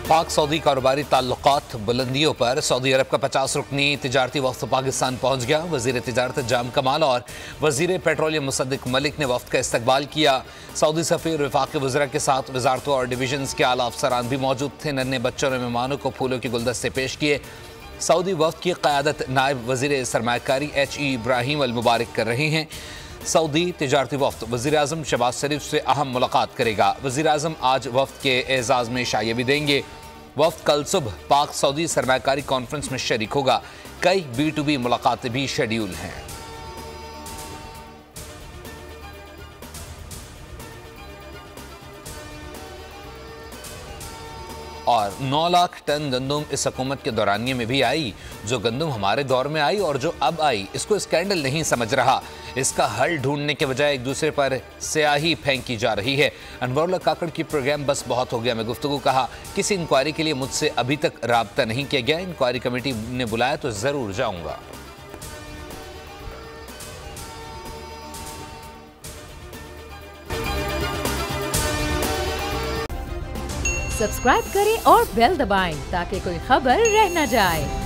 पाक सऊदी कारोबारी ताल्लुकात बुलंदियों पर। सऊदी अरब का 50 रुकनी तिजारती वफ्द पाकिस्तान पहुंच गया। वजीर तिजारत जाम कमाल और वजीर पेट्रोलियम मुसद्दिक मलिक ने वफ्द का इस्तकबाल किया। सऊदी सफीर वफाकी वज़रा के साथ वजारतों और डिवीजन के आला अफसरान भी मौजूद थे। नन्हे बच्चों ने मेहमानों को फूलों के गुलदस्ते पेश किए। सऊदी वफ्द की क़यादत नायब वजीर सरमायाकारी HE इब्राहिम अल मुबारक कर रहे हैं। सऊदी तिजारती वफ्द वज़ीर आज़म शहबाज शरीफ से अहम मुलाकात करेगा। वज़ीर आज़म आज वफ्द के एजाज़ में शाये भी देंगे। वफ्द कल सुबह पाक सऊदी सरमायाकारी कॉन्फ्रेंस में शरीक होगा। कई B2B मुलाकातें भी शेड्यूल हैं। और 9 लाख टन गंदम इस हुकूमत के दौरानिये में भी आई। जो गंदम हमारे दौर में आई और जो अब आई, इसको स्कैंडल नहीं समझ रहा। इसका हल ढूंढने के बजाय एक दूसरे पर स्याही फेंकी जा रही है। अनवरुल्लाह काकड़ की प्रोग्राम बस बहुत हो गया में गुफ्तगू कहा, किसी इंक्वायरी के लिए मुझसे अभी तक राब्ता नहीं किया गया। इंक्वायरी कमेटी ने बुलाया तो ज़रूर जाऊँगा। सब्सक्राइब करें और बेल दबाएं ताकि कोई खबर रह न जाए।